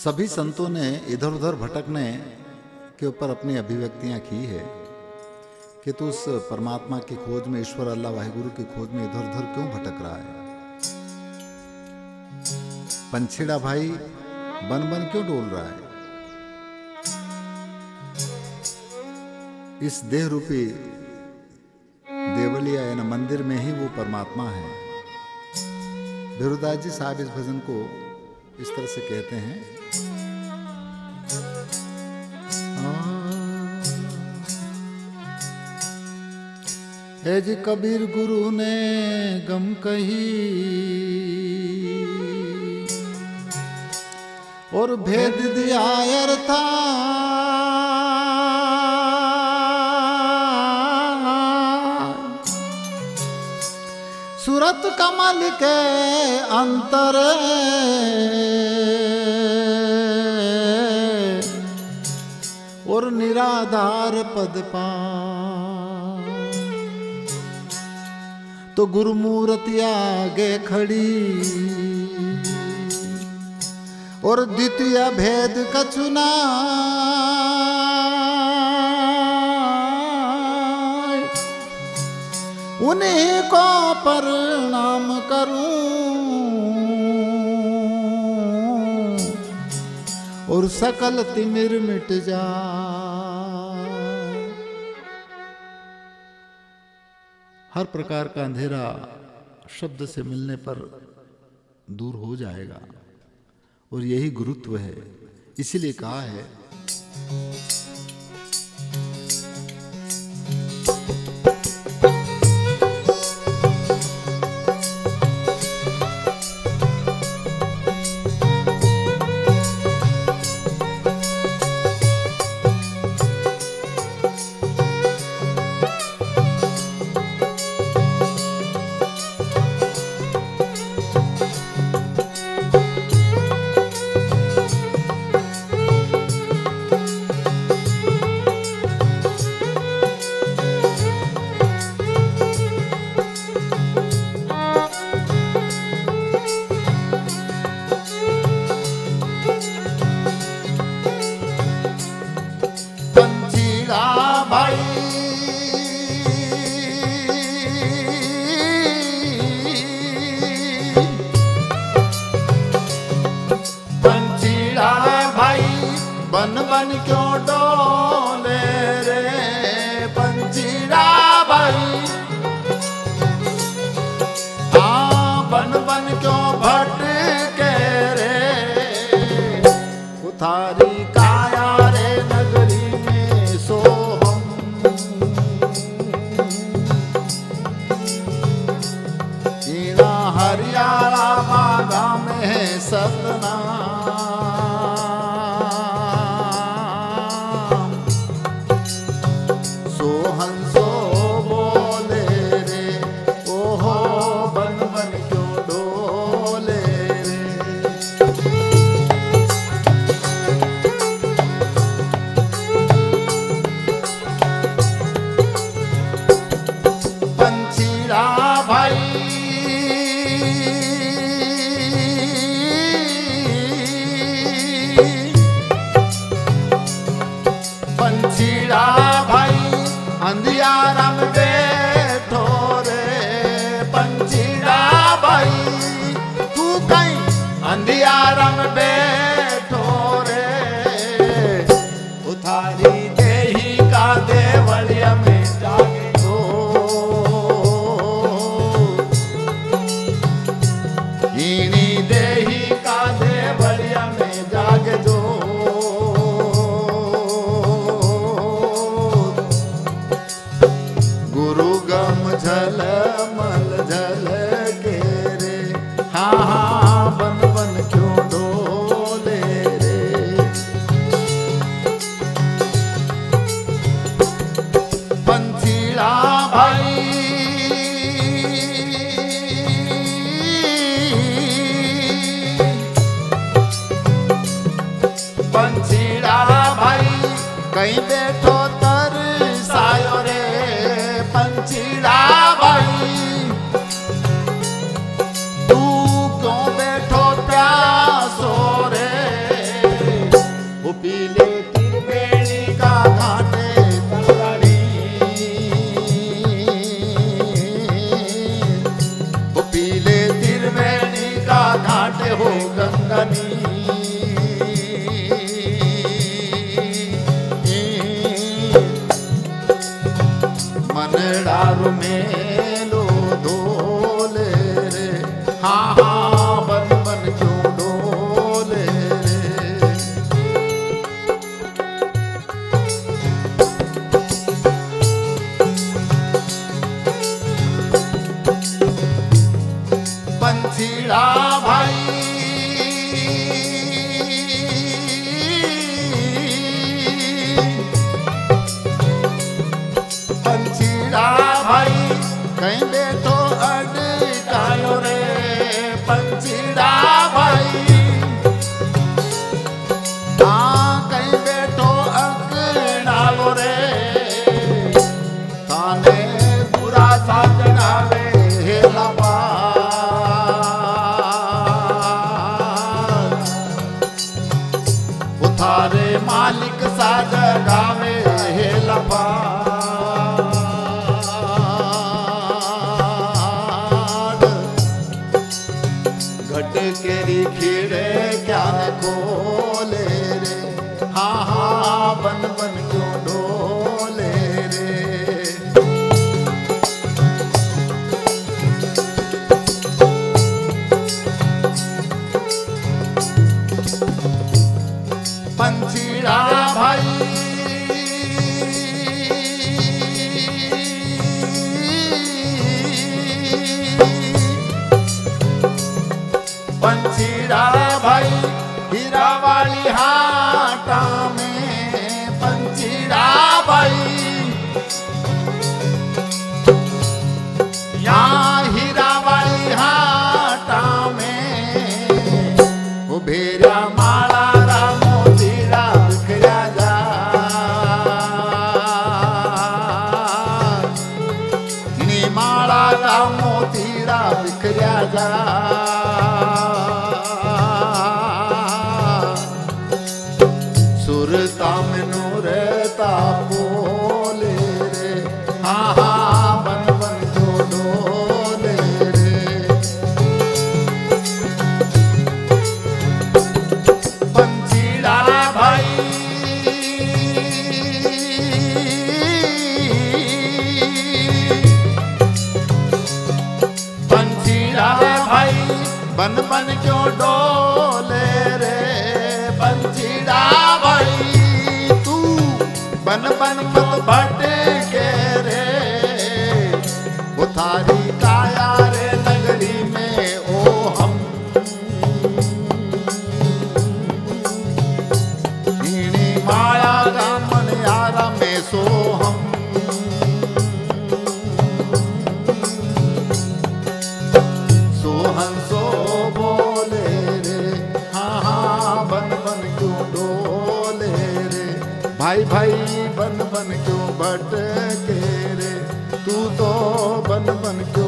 सभी संतों ने इधर उधर भटकने के ऊपर अपनी अभिव्यक्तियां की है कि तू उस परमात्मा की खोज में, ईश्वर अल्लाह वाहिगुरु की खोज में इधर उधर क्यों भटक रहा है? पंछीड़ा भाई बन बन क्यों डोल रहा है? इस देह रूपी देवलिया यानी मंदिर में ही वो परमात्मा है। भिरुदास जी साहब इस भजन को इस तरह से कहते हैं, है जी कबीर गुरु ने गम कही और भेद दिया अर्था, सूरत कमल के अंतर और निराधार पद पा, तो गुरुमूर्ति आगे खड़ी और द्वितीय भेद कछुना, उन्हीं को प्रणाम करूं और सकल तिमिर मिट जाए। हर प्रकार का अंधेरा शब्द से मिलने पर दूर हो जाएगा और यही गुरुत्व है। इसीलिए कहा है, बन बन क्यों डोले रे पंछीड़ा भाई, बन बन क्यों भटके रे, उतारी काया रे नगरी में सोहम, ईना हरियाणा बागा में सतना, पंछीड़ा भाई अंधियारा में बैठो रे, पंछीड़ा भाई तू कहीं अंधियारा में बैठो रे, उतारी देही का देवलिया में जागे दो, इनी देही का देवलिया में जागे दो, झल मल झल के रे, हाँ बन बन क्यों डोले रे, पंछीड़ा भाई पंछीड़ा भाई कहीं बैठो तर सायो रे, पंछीड़ा भाई तू क्यों बैठो प्यासो रे, पीले त्रिवेणी का घाटे कंगनी, वो पीले त्रिवेणी का घाटे हो गंगनी। मनडारू में लो डोले रे, हाँ हाँ बन बन क्यों डोले रे। पंछीड़ा भाई पंछीड़ा भाई कहीं बैठो अटकायो रे, पंछीड़ा भाई हाँ कहीं बैठो अकड़ालो रे। ताने बुरा सा चढ़ावे हे लबा, उतारे मालिक सा जगावे हे लबा। घट केरी खीड़े क्या न खोले रे, हाँ हाँ बन बन क्यों डोले रे। पंछीड़ा भाई पंछीड़ा भाई हीरा वाली हाटा में, पंछीड़ा भाई यहाँ हीरा वाली हाटा में, वो भेरा माला रा मोतीड़ा बिखरा जा, नी माला रा मोतीड़ा बिखरा जा। सुरता में नूरता बोले रे, हाँ हाँ बन बन क्यों डोले रे। पंछीड़ा भाई पंछीड़ा भाई बन बन क्यों डोले रे। पंछीड़ा भाई तू बन बन मत भटके रे, वो थारी काया रे नगरी में ओ हम। ईनी माया रामन यारा में सो हम, सोहन सो बोले रे, हाँ हाँ बन बन क्यों डोले रे। भाई भाई बन बन क्यों भटके रे, तू तो बन बन क्यों